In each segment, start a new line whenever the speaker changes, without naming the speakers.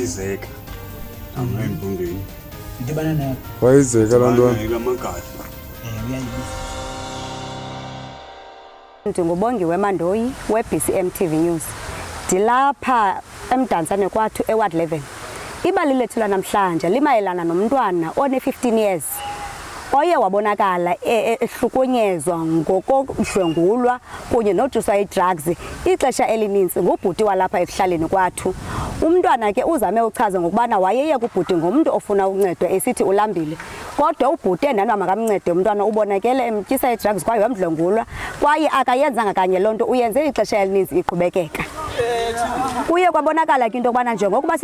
wayizeka amempundweni
ndibana nayo
wayizeka lantwana
ngamagazi
Ndingubongiwe Mandoyi we-BcmTv News. Ndilapha Mdantsane kwathu eWard 11. Ibali lethu lanamhlanje limayelana nomntwana one-15 years oye wabonakala ehlukunyezwa ngokodlwengulwa kunye nojusa drugs ixesha elininzi ngubhuti walapha ekuhlaleni kwathu. Umntwana ke uzame uchaza ngokubana wayeye kubhuti ngomuntu ofuna uncedo esithi ulambile. Kodwa ubhuti endana makamncede umntwana ubonakele emtyisa drugs kwaye wamdlwengulwa kwaye akayenzanga kanye lonto uyenze ixesha elininzi iqhubekeka. Kuye kwabonakala ke into yokubana njengokuba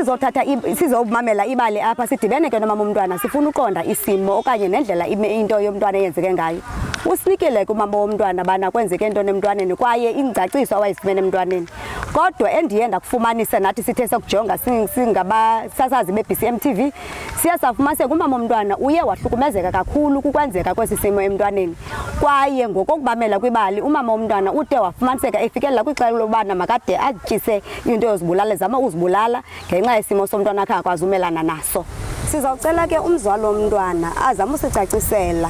sizomamela ibali apha sidibene ke nomama umntwana sifuna uqonda isimo okanye nendlela into yomntwana eyenzeke ngayo. Usinikele kumama womntwana bana kwenzeke into nemntwaneni kwaye ingcaciso awayifumene emntwaneni. Kodwa endiye ndakufumanisa nathi sithe sokujonga singabasasazi beBcmTv siyasafumanise kumama womntwana uye wahlukumezeka kakhulu kukwenzeka kwesi simo emntwaneni. Kwaye ngokokubamela kwibali umama womntwana ude wafumaniseka efikelela kwixesha lobana makade atyise into yozibulala zama uzibulala ngenxa yesimo somntwana akhe akwazi umelana naso. Sizawucela ke umzali womntwana azama usicacisela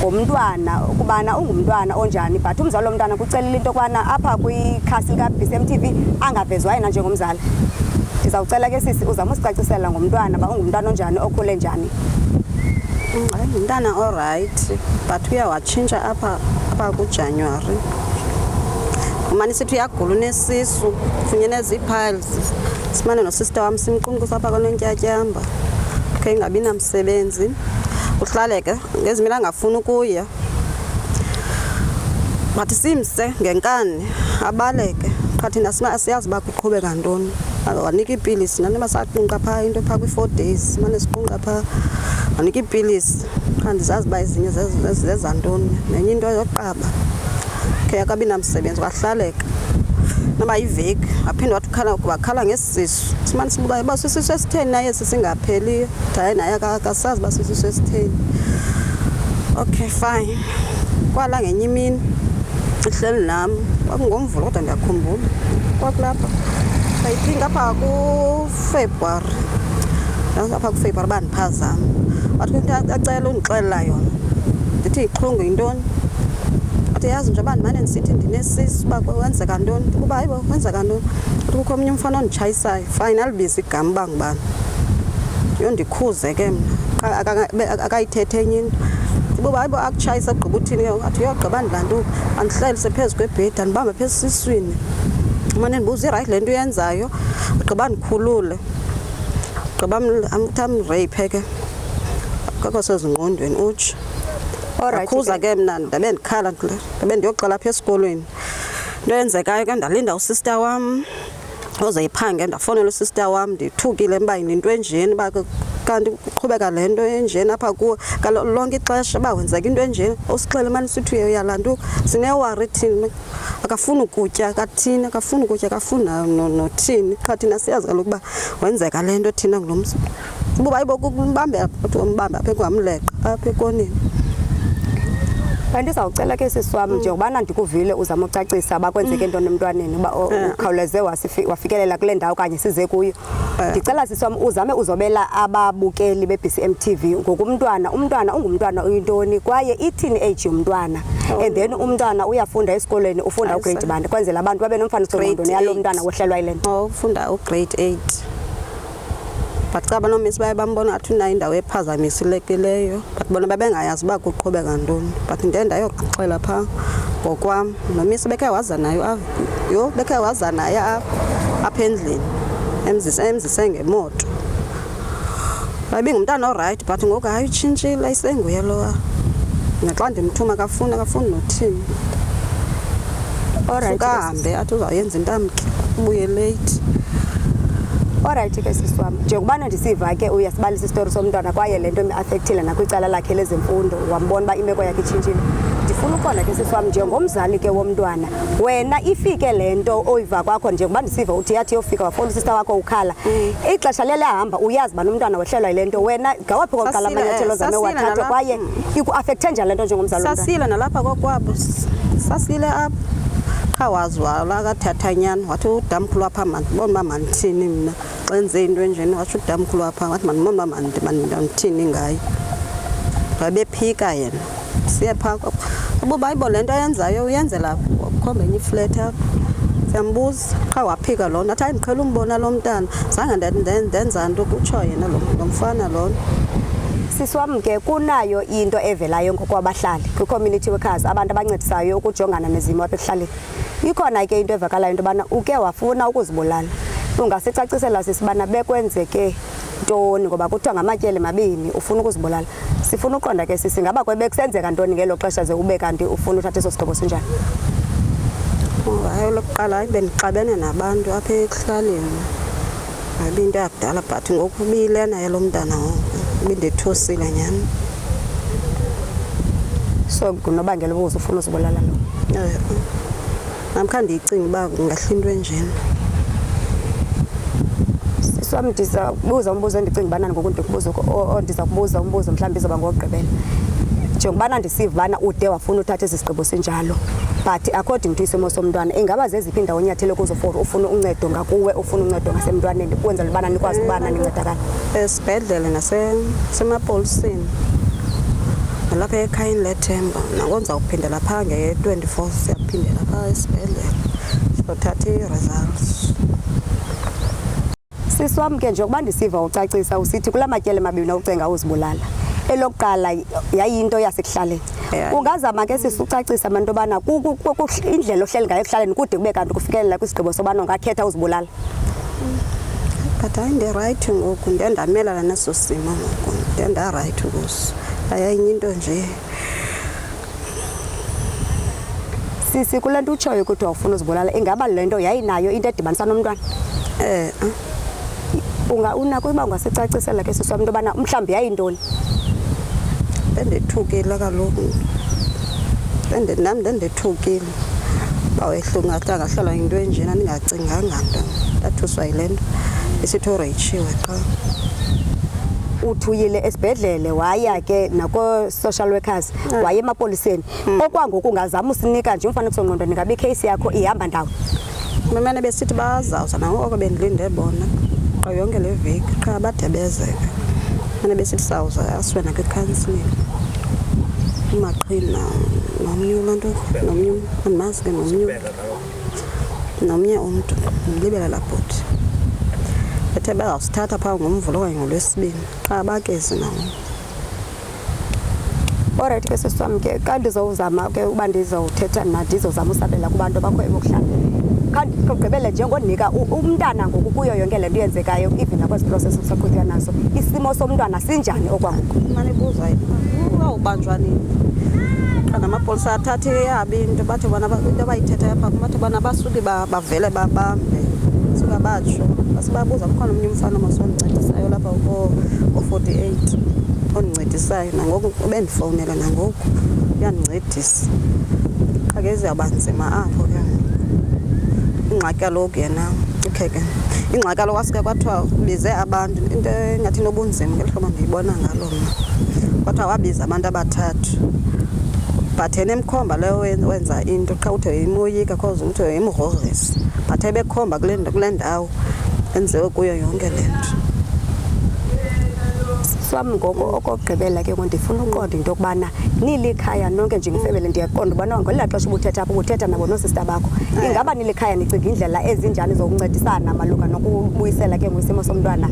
ngomntwana ukubana ungumntwana onjani but umzali womntwana kucelela into kwana apha kwikhasi likaBcmTv angavezwa yena njengomzali. Ndizawucela ke sisi uzama usicacisela ngomntwana ba ungumntwana onjani okhule njani.
Umntana alright but uyawatshintsha apha kuJanuary. Umani sithi uyagula unesisu kufunye piles simane nosister wami simqunqusa apha konontyatyamba ke ngabi namsebenzi uhlaleke ngezimila angafuni ukuya bathi simse ngenkani abaleke qathi nasima asiyazi bakuqhubeka ntoni wanika ipilisi nani masaqunqa pha into pha kwi4 days manje siqunqa pha wanika ipilisi kandizazi ba ezinye zeza ntoni nenye into yoqaba ke akabi namsebenzi wahlaleka noma iveki aphinde wathi wakhala ngesisisu simane sibuka basisisu esitheni naye sisingapheli hayi naye akasazi basisisu esitheni. Okay fine kwala ngenye imini ihleli nami kwakungomvulo kodwa ndiyakhumbula kwakulapha I think apha kuFebruary apha kuFebruary bandiphazama wathi acela undixelela yona ndithi iqhungu intoni yazi nje abantu manje nisithi ndinesisu bakwenzeka ntoni kuba hayibo kwenzeka ntoni kukho omnye umfana ondichayisayo final busy igama bangibani yondikhuze ke mina akayithethe enye into kuba hayibo akuchayisa gqiba uthini athi uyogqiba ndlanto andihlelise phezu kwebhedi andibambe phezu siswini manje ndibuza right lento yenzayo gqiba ndikhulule gqiba amrape ke kakho sezingqondweni uthi akhuza ke mina ndabe ndikhala ndabe ndiyoxela apha esikolweni into yenzekayo ke ndalinda usister wam ozayiphange ndafonela usister wam ndithukile mba into enjeni ba kanti uqhubeka lento enjeni apha kuwo lonke ixesha bawenzeka into enjeni usixele manje sithi uyalantuka sinewari thini akafuni ukutya kathina akafuni ukutya akafuna nothini qha thina siyazi kaloku uba wenzeka lento thina ngulomsi kuba hayibo kumbambe apha umbambe apha kwamleqa apha ekoneni.
Ndizawucela ke siswami njengobana ndikuvile uzama ucacisa bakwenzeke into nemntwaneni uba ukhawuleze wafikelela kule ndawo kanye size kuyo. Ndicela siswami uzame uzobela ababukeli beBcmTv ngokumntwana umntwana ungumntwana uyintoni kwaye ithini age yomntwana and then umntwana uyafunda esikolweni ufunda ugrade bani kwenzela abantu babe nomfaniso ngqondweni yalo mntwana wehlelwa yile nto.
Ufunda ugrade 8 but xa banomisi baye bambona athi unayo indawo ephazamisilekileyo but bona babengayazi uba kuqhubeka ntoni but ndiye ndayoxela phaa ngokwam nomisi bekhe waza nayo bekhe waza naye apha endlini emzise ngemoto babingumntana oright but ngoku hayi utshintshile isenguye lowa naxa ndimthuma akafuni nothini
alright
kahambe athi uzawuyenza intamki ubuye late.
Alright ke siswami njengobana ndisiva ke uyasibalisa istory somntwana kwaye lento ime-affectile nakwicala lakhe lezemfundo wambona uba imeko yakhe itshintshile. Ndifuna ukona ke siswami njengomzali ke womntwana wena ifike lento oyiva kwakho njengoba ndisiva uthi yathi yofika wafona usister wakho ukhala ixesha lelahamba uyazi ba nomntwana wehlelwa yilento wena ngawaphi koqala amanyathelo zame wathatha kwaye iku-affecte njani lento njengomzali womntwana?
Sasile nalapha kokwabo sasile apha khawazwa la kathathanyana wathi udamkhulu apha manje bona mandithini mina xenze into enjeni watsho udamkhulu apha wathi mandimama mandithini ngayo wabephika yena siye phaa abo bayibo le nto ayenzayo uyenzela ukhombe enye iflat apha siyambuza qha waphika lona athi hayi ndiqhela umbona lo mntana zange ndenza nto kutsho yena lo mfana lona.
Sisi wam ke kunayo into evelayo ngokwabahlali kwi-community workers abantu abancedisayo ukujongana nezimo apha ekuhlaleni. Ikhona ke into evakalayo into yobana uke wafuna ukuzibulala. Ungasicacisela sisibana bekwenzeke ntoni ngoba kuthiwa ngamatyeli mabini ufuna ukuzibulala. Sifuna uqonda ke sisi ngaba kwebekusenzeka ntoni ngelo xesha ze ube kanti ufuna uthatha eso sigqibo sinjani?
Hayi lokuqala hayi bendixabene nabantu apha ekuhlaleni hayi into yakudala but ngoku ubiyilena yalo mntana ngoku bindethusile nyhani.
So ngunobangela ubuze ufuna uzibulala lo?
Nam kha ndiyicinga uba kungahla into enjeni.
Sisi wam ndizabuza umbuzo endicinga ubana ngoku ndikubuza ndiza kubuza umbuzo mhlawumbi izoba ngokugqibela. Njengobana ndisiva ubana ude wafuna uthatha esi sigqibo sinjalo but according to isimo somntwana ingaba zeziphi indawo onyathele kuzo for ufuna uncedo ngakuwe ufuna uncedo ngasemntwaneni ukwenzela ubana nikwazi ubana nincedakala?
Esibhedlele nasemapoliseni nalapha ekhayeni lethemba nango ndizawuphindela phaa nge-24 siyaphindela phaa esibhedlele siyothatha ii-results.
Sisi wam ke njengokuba ndisiva ucacisa usithi kula matyeli mabini ucenga uzibulala. Elokuqala yayinto yasekuhlaleni. Ungazama ke sisucacisa abantu yobana indlela ohleli ngayo ekuhlaleni kude kube kanti kufikelela kwisigqibo sobana ungakhetha uzibulala?
But hayi ndirayithi ngoku ndendamelana neso simo ngoku ndendarayithi kuso ayayinye into nje.
Sisi kule nto utshoyo kuthiwa ufuna uzibulala ingaba le nto yayinayo into edibanisa nomntwana? Unako uba ungasicacisela ke sisi wam into yobana mhlawumbi yayintoni?
Bendithukile kaloku nam ndendithukile bawehlungathi angahlala into enjena ndingacinganga nto ndathuswa yile nto isithi ureyitshiwe qha. Uthuyile esibhedlele waya ke nako-social workers waye emapoliseni okwangoku ungazama usinika nje umfanekisongqondweni ngabe ikheyisi yakho ihamba ndawo? Bemane besithi bazawuza nangoko bendilinde bona qha yonke le veki qha badebezeka mane besithi sawuza asiwe nakwi-counselling umaqhina nomnye loo nto nomnye andimazi ke nomnye umntu ndilibela laa bhoti bethe bazawusithatha phaa ngomvulo okanye ngolwesibini xa bakezi nawo.
Alright ke sisi wam ke xa ndizowuzama ke uba ndizowuthetha ndizozama usabela kubantu bakho ebokuhlala kugqibele njengonika umntana ngoku kuyo yonke le nto yenzekayo even nakwezi process kusaqhutywa nazo isimo somntwana sinjani okwangoku?
Mane buza uzawubanjwa nini xa namapolisa athathe yabi into bathi bona into abayithethayo apha bathi bona basuke bavele babambe suka batsho basibabuza kukhona omnye umfana masondincedisayo lapha o-48 ondincedisayo nangoku ubendifowunela nangoku uyandincedisa qha ke ziyawuba nzima apho ke ingxaki kaloku yena ukheke ingxaki kaloku wasuke kwathiwa bize abantu into engathi nobunzima ngeli hlobo ndiyibona ngalo mna kwathiwa wabiza abantu abathathu but yena emkhomba leyo wenza into xa uthe imoyika cause umntu imgrogrisi but ebekhomba kule ndawo enziwe kuyo yonke le nto.
Swam ngoko okugqibela ke ndifuna uqonda into yokubana nilikhaya nonke njengefemeli ndiyaqonda ubana ngolaa xesha ubuthetha apho ubuthetha nabo noosista bakho ingaba nilikhaya nicinga indlela ezinjani zokuncedisana malunga nokubuyisela ke ngosimo somntwana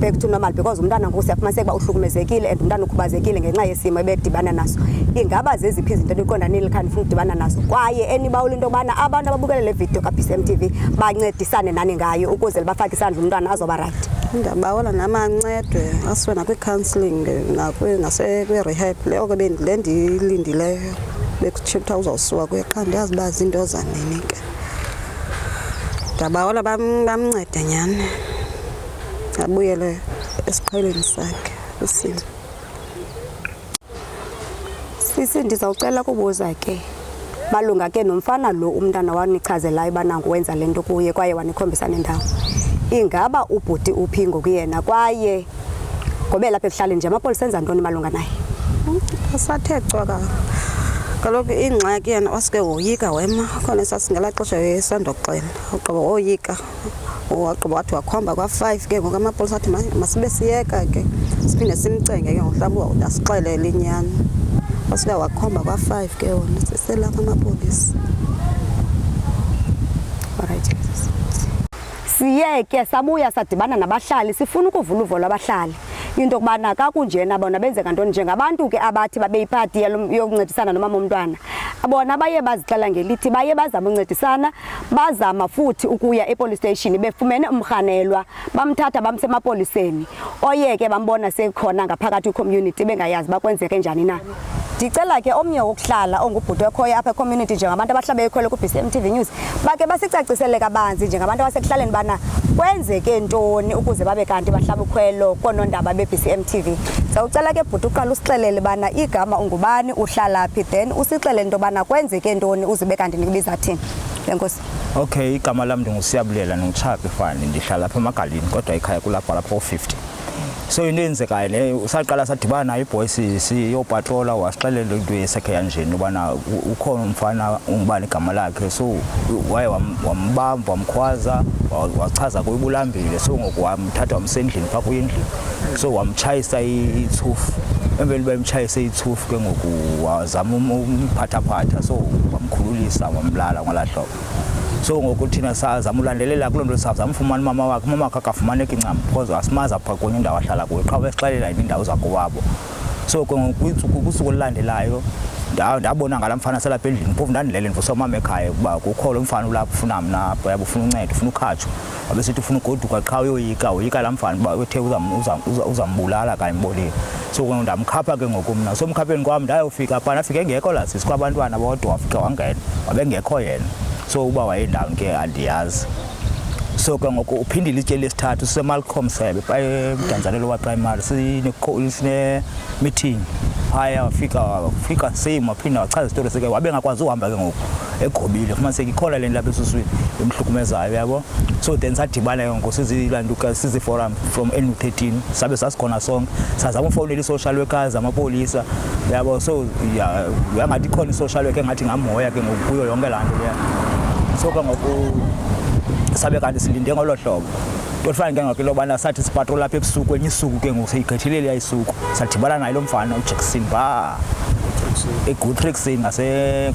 back to normal because umntwana ngoku siyafumaniseka uba uhlukumezekile and umntwana ukhubazekile ngenxa yesimo ebedibana naso. Ingaba zeziphi izinto eniqonda nilikhaya nifuna ukudibana nazo kwaye enibawula into yokubana abantu ababukele le video kaBcmTv bancedisane nani ngayo ukuze bafake isandla umntwana azoba right?
Ndiyabawela namancedwe asiwe nakwi-counselling nasekwi-rehab leyo ke le ndiyilindileyo bekuthiwa kuthiwa uzawusiwa kuye qha ndiyazi uba zinto zanini ke. Ndiyabawela bamncede nyhani abuyele esiqhelweni sakhe usini.
Sisi ndizawucela kubuza ke malunga ke nomfana lo umntana wanichazelayo ubana wenza le nto kuye kwaye wanikhombisa nendawo. Ingaba ubhuti uphi ngokuyena kwaye ngobe lapha ekuhlaleni nje amapolisa enza ntoni malunga naye?
Asathe cwaka Kaloku ingxaki yena wasike woyika wema khona sasingelaa xesha esandoxela ugqiba woyika wagqiba wathi wakhomba kwa-5 ke ngoku amapolisa athi masibe siyeka ke siphinde simcenge ke ngohlawumbi asixelele inyani wasike wakhomba kwa-5 ke wona siselapha amapolisa.
Alright. Siyeke sabuya sadibana nabahlali sifuna ukuvula uvo lwabahlali into kubana kakunjena bona benze kantoni njengabantu ke abathi babe yipati yokuncedisana nomama womntwana bona baye bazixela ngelithi baye bazama uncedisana bazama futhi ukuya epolice station befumene umrhanelwa bamthatha bamsemapoliseni oyeke bambona sekhona ngaphakathi community bengayazi bakwenzeke njani na. Ndicela ke omnye wokuhlala ongubhuti ekhoyo apha community njengabantu abahlala bekhwele ku BcmTv News bake basicacisele kabanzi njengabantu abasekuhlaleni bana kwenzeke ntoni ukuze babe kanti bahlaba ukhwelo konondaba beBcmTv. Sawucela ke bhuti uqala usixelele bana igama ungubani uhlala phi then usixelele into bana kwenzeke ntoni uzibe kanti nikubiza thini. Enkosi.
Okay, igama lami ndingusiyabulela noChapi fani ndihlala lapha eMagalini kodwa ekhaya kulapha lapha o50. So into enzekayo le usaqala sadibana naye iboys siyopatrola wasixelela into yesekheya nje ubana ukhona umfana ungubani igama lakhe so waye wambamba wamkhwaza wachaza kuyibulambile so ngoku wamthatha wamsendlini pha kuyindlini so wamchayisa ithufu emveni bemchayisa ithufu ke ngoku wazama umphathaphatha so wamkhululisa wamlala ngalahlobo. So ngoku thina sazama ulandelela kuloo nto sazama ufumana umama wakhe akafumaneki ncam because asimaza phaa kwenye indawo ahlala kuyo qha besixelela indawo zakowabo. So ke ngoku kusuku olulandelayo ndabona ngala mfana selapha endlini phofu ndandilele ndivusa umama ekhaya ukuba kukho lo mfana ulapha ufuna mna yabo ufuna uncedo ufuna ukhatshwa wabesithi ufuna ugoduka qha uyoyika la mfana uba wethe uzambulala kanye mbolile. So ke ndamkhapha ke ngoku mna so mkhapheni kwam ndayofika phaa nafika engekho la sisi kwabantwana bodwa wafika wangena wabengekho yena so uba wayendawo ke andiyazi. So ke ngoku uphindile itye lesithathu siseMalcolm Sebe pha eMdantsane wa primary sine meeting phaya wafika same waphinda wachaza isitori seke wabengakwazi uhamba ke ngoku egqobile fumaniseka ikhola le lapha esuswini emhlukumezayo yabo. So then sadibana ke ngoku sizilanduka siziforum from NU13 sabe sasikhona sonke sazama ufowunela i-social workers amapolisa yabo. So yangathi khona i-social worker ngathi ngamhoya ke ngoku kuyo yonke laa nto leya. So ke ngoku sabe kanti silinde ngolo hlobo tofana ke ngoku lobana sathi sipatrol lapha ebusuku enye isuku ke ngoku seyigqithilele yayisuku sadibana naye lo mfana uJackson ba eGutrixin ngase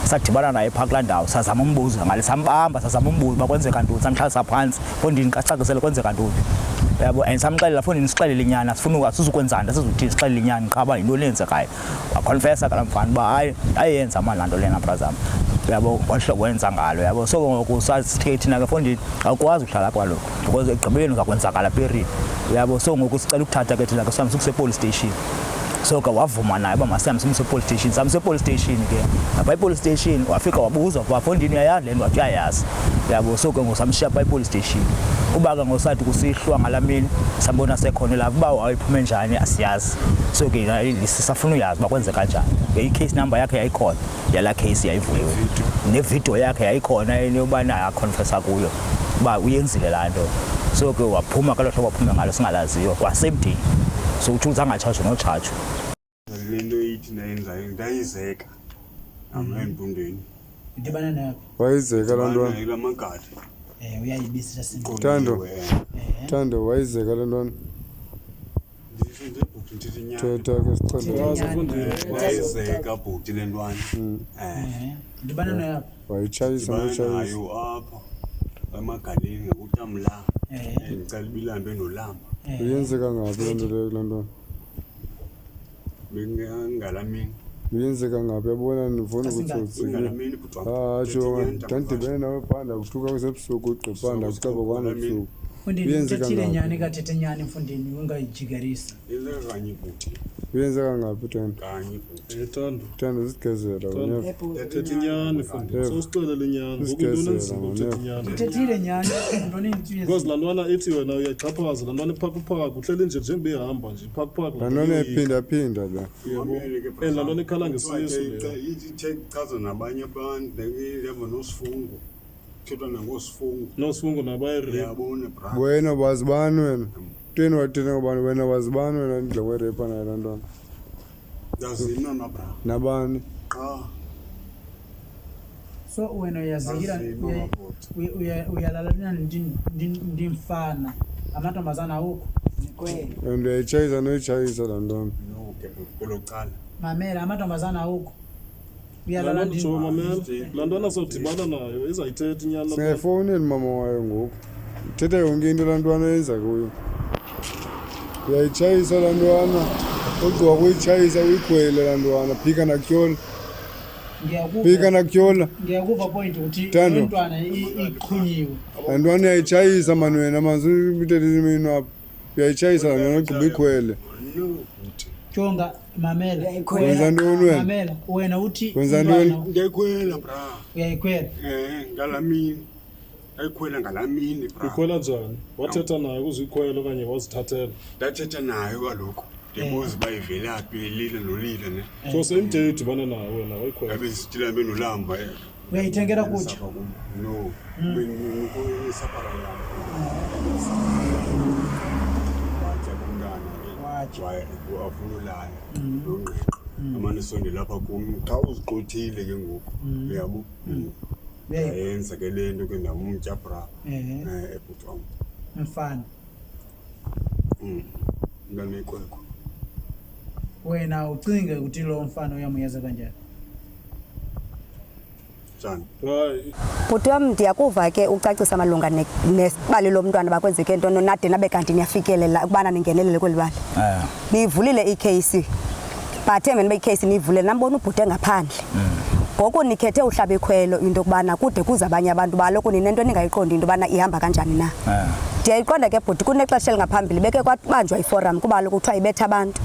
sadibana naye phaa kulaa ndawo sazama umbuza ngale sambamba sazama umbuza uba kwenzeka ntoni samhlalisa phantsi fondini kacacisele kwenzeka ntoni yabo and samxelela fondini sixelele inyani asifuna asizukwenzani asizuthini sixelele inyani qha uba yinto lenzekayo waconfessa kalaa mfana uba hayi ayenza mani laa nto lena brazam yabo kwahlobo wenza ngalo yabo. So ngoku sasithe thina ke fondini awukwazi ukuhlala kwalo because egqibeleni uzakwenzakala period yabo. So ngoku sicela ukuthatha ke thina ke sihambe police station. So ke wavuma naye uba masihambe police station samse police station ke apha police station wafika wabuza uba fondini yayazi le nto wathi uyayazi yabo. So ke ngoku samshiya phaa police station uba ke ngosathi kusihlwa ngalamini sambona sekhona lapha uba wayiphume njani asiyazi. So ke sisafuna uyazi uba kwenze kanjani i-case number yakhe yayikhona yala case yayivuliwe nevideo yakhe yayikhona eyobana aconfessa kuyo uba uyenzile laa nto. So ke waphuma kalo hlobo waphume ngalo singalaziyo kwasemdini so uthi uzangatshajwa notshajwa.
Le nto ithi nayenzayo ndayizeka amempundweni
Ndibana nayo.
Wayizeka laa ntwana
la magadi
Uyayibisisa sinqo.
Thando wayizeka laa ntwana thetha ke sichende
wayizeka bhuti le ntwana
Ndibana nayo.
wayitshayisa notshayisa
apha emagaleni ngekutamla ndicela ibilambe nolamba
uyenzeka ngaphi laa nto leyo kulaa ntwana
bengalamini
uyenzeka ngaphi yabona ndifuna ukutsotsi
ngalamini
jonga ndandidibene nawe phaa ndakuthuka kusebusuku ugqiphaa ndakucaba kwana ebusuku
Mfundini uthethile nyani kathethe nyani mfundini ungayijikarisa.
yenzeka kanye bhuti
uyenzeka ngaphi Thando
kanye bhuti
Thando sigezela
Thethe inyani mfundini sosixelele inyani ngoku into uthethe inyani
Uthethile nyani ntoni intsizwa.
because laa ntwana ithi wena uyayixhaphaza laa ntwana iphakuphaka uhleli nje njengoba ihamba nje iphakuphaka
laa ntwana ephinda-phinda la
and laa ntwana ikhala ngesisu
ithe chaza nabanye abantu yabo nosifungo thethwa nangosifungo
nosifungo nabayire
yabona bra
wena wazibani wena mntweni wathina ngobani wena wazibani wena ndidla kwerepa naye laa ntwana
yazina nabra
nabani
So wena uyazikira uyalala ndimfana amantombazana awukho nikwele
and uyayitshayisa noyitshayisa laa ntwana
kolocala
mamela amantombazana awukho uyalala
laa ntwana sodibana nayo izayithetha inyani
singayifowuneli mama wayo ngoku ithetha yonke into laa ntwana yenza kuyo uyayitshayisa laa ntwana ogqiba kuyitshayisa uyikhwele laa ntwana phika nakutyola
ngiyakuva point ukuthi umntwana iqhunyiwe
laa ntwana uyayitshayisa mani wena manzibitelelimi apho uyayitshayisa laa ntwana ogqiba uyikhwele
jonga mamela
wenza ntoni wena
mamela wena uthi
wenza ntoni
ngiyayikhwela bra
uyayikhwela
ngalamini ayikhwela ngalamini bra
ikhwela njani wathetha nayo uzikhwela okanye wazithathela
ndathetha nayo kaloku ndibuza uba ivelaphi lile nolile ne
so seyimde idibane nayo wena wayikhwela
yabe sitila benolamba
uyayithengela kutsha
no benisaphala afuna ulala nonqeqa amanisonde lapha kum xa uziqothile ke ngoku uyabo yenza ke le nto ke ndamutya bra ebhuti wam
mfana
nganikwekho
wena ucinge ukuthi lo mfana uyamuyeza kanjani
njani
bhuti wam ndiyakuva ke ucacisa malunga nesibali lomntwana bakwenzeke ntoni nade nabe kanti niyafikelela ukubana ningenelele kweli bali niyivulile ikheyisi but emveni uba ikheyisi niyivulele nambona ubhuti engaphandle ngoku nikhethe uhlaba ikhwelo into yokubana kude kuze abanye abantu baloku ninento ningayiqondi into yobana ihamba kanjani na ndiyayiqonda ke bhuti kunexesha elingaphambili beke kwabanjwa iforum kuba kaloku kuthiwa ibetha abantu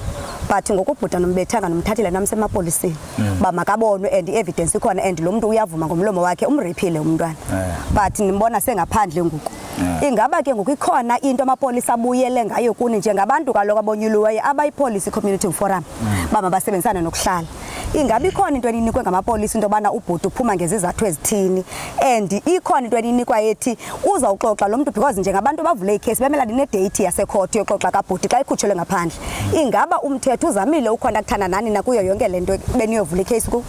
but ngoku ubhuta nombethanga nomthathile namsemapoliseni uba makabonwe and i-evidence ikhona and lo mntu uyavuma ngomlomo wakhe umrephile umntwana but nimbona sengaphandle ngoku ingaba ke ngoku ikhona into amapolisa abuyele ngayo kuni njengabantu kaloku abonyuliweyo abayi-policy community forum bama basebenzisana nokuhlala ingabe ikhona into eninikwe ngamapolisa into yobana ubhuti uphuma ngezizathu ezithini and ikhona into eninikwa yethi uzawuxoxa lo mntu because njengabantu abavule ikhesi bemelana nedate yasekhothi yoxoxa kabhuti xa ikhutshelwe ngaphandle ingaba umthetho uzamile ukhondaktana nani nakuyo yonke le nto beniyovula ikhesi ku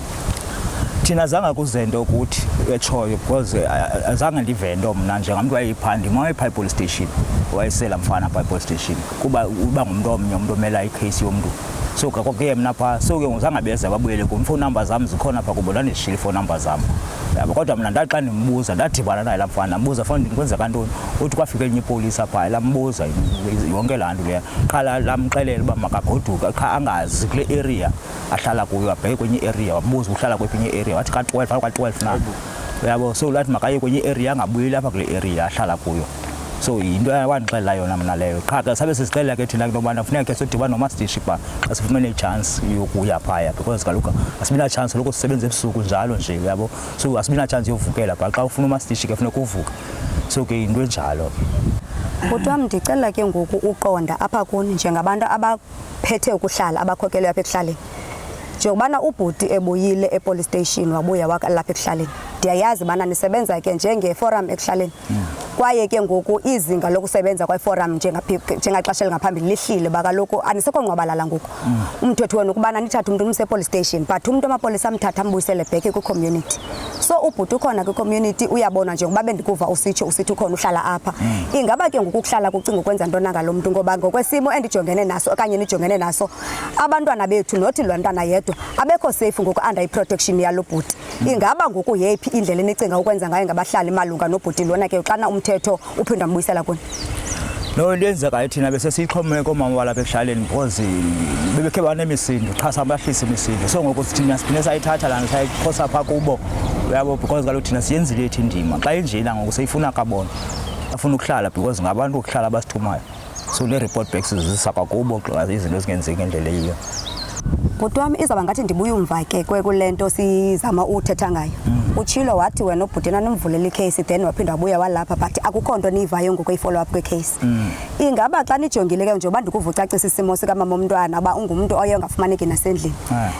thina zange kuzento ukuthi etshoyo because azange ndive nto mna njengamntu wayeyiphanda mawayepha epolice station wayesela mfana pha epolice station kuba uba ngumntu omnye umntu omela ikhesi yomntu so kakoke mna phaa so ke ngizange beze babuyele kum phone number zam zikhona phaa kubo ndandizishile phone number zam yabo kodwa mna ndathi xa ndimbuza ndadibana naye laa mfana mbuza fana kwenzeka ntoni uthi kwafika enye ipolisa phaa lambuza yonke laa nto leya qha lamxelela uba makagoduka qha angazi kule area ahlala kuyo abheke kwenye area wambuza uhlala kwephi area wathi ka-12 ka-12 na yabo so lathi makaye kwenye area angabuyeli apha kule area ahlala kuyo so yinto wandixelela yona mna leyo qha ke sabe sisixelela ke thina intobana funeka ke sidibane nomastishi phaa xa sifumene itshansi yokuya phaya because kaloku asibi natshance loku sisebenza ebusuku njalo nje yabo so asibi natshance yovukela phaa xa ufuna umastishi ke funeka uvuke so ke yinto enjalo
Kodwa ndicela ke ngoku uqonda apha kuni njengabantu abaphethe ukuhlala abakhokeleyo apha ekuhlaleni. Njengobana ubhuti ebuyile epolice station wabuya lapha ekuhlaleni. Ndiyayazi bana nisebenza ke njengeforum ekuhlaleni. Kwaye ke ngoku izinga lokusebenza kweforum njengaxesha lingaphambili lihlile bakaloku anisekho ngwabalala ngoku. Umthetho wenu kubana nithathe umuntu umse police station but umuntu amapolisa amthatha ambuyisele back ku community. So ubhuti ukhona ku community uyabona njengoba bendikuva usithi ukhona uhlala apha. Ingaba ke ngoku kuhlala kucinga ukwenza ntona ngalomuntu ngoba ngokwesimo endijongene naso okanye nijongene naso abantwana bethu nothi lwantwana yedwa abekho safe ngoku under protection yalo bhuti. Ingaba ngoku yephi indlela enicinga ukwenza ngayo ngabahlali malunga nobhuti lona ke xana umthetho uphinda mbuyisela kuni?
No lenzeka thina bese sixhomeke komama walapha ekuhlaleni because bebekhe banemisindo qha sabahlisa imisindo so ngoku sithina siphinde sayithatha lana sayiphosa pha kubo uyabo because kaloku thina siyenzile ethi indima xa injena ngoku seyifuna kabona afuna ukuhlala because ngabantu ukuhlala abasithumayo so le report backs zisa kwakubo xa izinto ezingenzeki ngendlela eyiyo.
Bhuti wami izaba ngathi ndibuya umva ke kulento sizama uthetha ngayo. Utshilo wathi wena ubhuti nanimvulela icase then waphinda wabuya walapha but akukho nto nivayo ngoku ifollow up kwecase. Ingaba xa nijongile ke njengoba ndikuvucacisa isimo sikamama omntwana ba ungumuntu oye ongafumaneki nasendlini.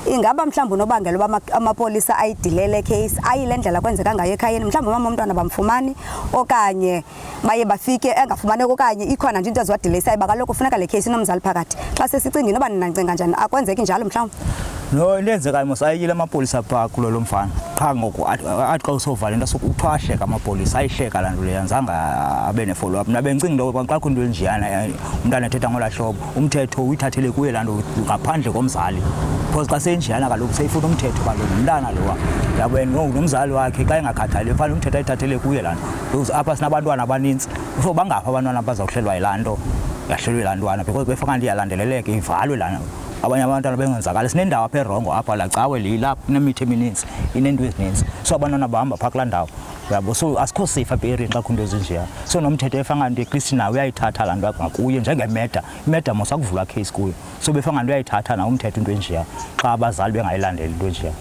Ingaba mhlawumbe unobangela uba amapolisa ayidilele case ayile ndlela kwenzeka ngayo ekhayeni mhlawumbe umama omntwana bamfumani okanye baye bafike engafumaneki okanye ikhona nje into eziwadilisa iba kaloku kufuneka le case inomzali phakathi. Xa sesicingile uba ninancinga njani akwenzeki njalo mhlawumbe?
No lenzeka mosayile amapolisa pha kulolo mfana qha ngoku athi xa usovala into sokuthwasheka amapolisa ayihleka lanto le yanzanga abe ne follow up nabe ncingi lo xa kunto enjiyana umntana ethetha ngolahlobo umthetho uyithathele kuye lanto ngaphandle komzali because xa senjiyana kaloku seyifuna umthetho kaloku umntana lo yabo nomzali wakhe xa engakhathali ufana umthetho ayithathele kuye lanto apha sinabantwana abaninzi so bangapha abantwana bazawuhlelwa yilanto yahlelwe lantwana because befaka ndiyalandeleleke ivalwe lana abanye abantwana bengenzakala sinendawo apha erongo apha la cawe lilapha kunemithi emininzi inento ezininzi so abantwana bahamba phaa kulaa ndawo yabo so asikho safe apha erini xa kunto ezinjeya so nomthetho efanga nto ekristi nawo uyayithatha laa nto ngakuye njengemeda imeda mos akuvulwa case kuyo so befanga nto uyayithatha nawo umthetho into enjeya xa abazali bengayilandeli into enjeya.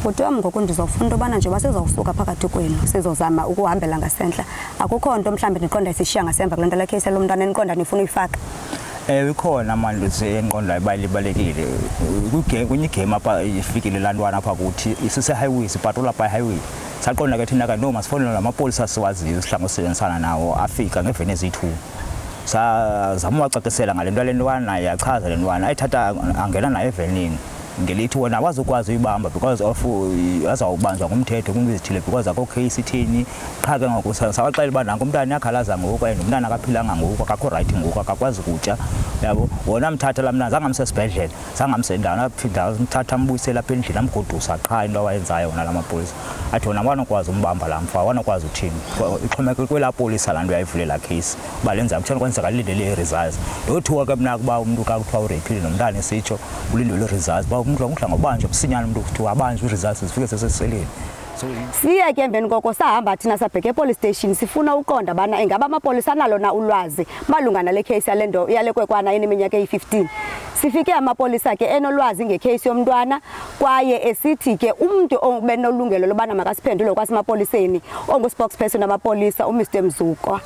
Bhuti wam ngoku ndizofuna into yobana njengoba sizawusuka phakathi kwenu sizozama ukuhambela ngasentla akukho nto mhlawumbi niqonda isishiya ngasemva kule nto le case lo mntwana niqonda nifuna uyifaka.
Ikhona manje enqondayo bayilibalekile kwenye igame apha ifikile laa ntwana apha kuthi isise-highway sipatola phaa highway saqonda ke thina kanti masifonele namapolisa siwaziyo sihlange usebenzisana nawo afika ngeveni ezi-2 sazama uwacacisela ngale nto le ntwana yachaza le ntwana ayithatha angena nayo evenini ngelithi wena awazukwazi uyibamba because of azawubanjwa ngumthetho kwinto ezithile because akho case ithini qha ke ngoku sawaxela uba nanko umntana uyakhalaza ngoku and umntana akaphilanga ngoku akakho right ngoku akakwazi kutya yabo wona mthatha laa mntana zangamsa esibhedlele zangamsendaweni aphinda mthatha ambuyisela apha endlini amgodusa qha into awayenzayo wona la mapolisa athi wona awanokwazi umbamba laa mfa awanokwazi uthini ixhomekeke kwelaa polisa laa nto yayivulela case uba lenza kuthiwa kwenzeka lilindele ii-results yothiwa ke mna ukuba umntu xa kuthiwa ureyphile nomntana esitsho ulindele ii-results uba umntu angudla ngobanjwa msinyane umntu kuthiwa abanjwe ii-results zifike sesesiseleni.
Siye ke emveni koko sahamba thina sabheka epolice station sifuna uqonda bana ingaba amapolisa analo na ulwazi malunga nale case yale kwekwana eneminyaka eyi-15. Sifike amapolisa ke enolwazi ngecase yomntwana kwaye esithi ke umntu obenolungelo lobana makasiphendule kwasemapoliseni ongu-spokesperson amapolisa uMr Mzuko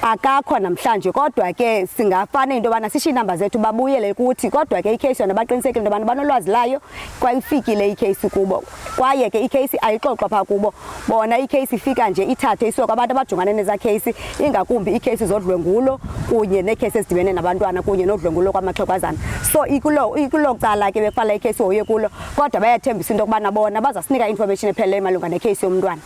akakho namhlanje kodwa ke singafana into yobana sishiye inamba zethu babuyele kuthi kodwa ke icase yona baqinisekile into yobana banolwazi layo kwayifikile icase kubo kwaye ke icase ayixoxwa phaa kubo bona icase ifika nje ithathe isiwe kwabantu abajongane neza case ingakumbi icase zodlwengulo kunye neecase ezidibene nabantwana kunye nodlwengulo kwamaxhegwazana so ikulo cala ke bekufanele icase hoye kulo kodwa bayathembisa into yokubana bona bazasinika information epheleleyo malunga necase yomntwana.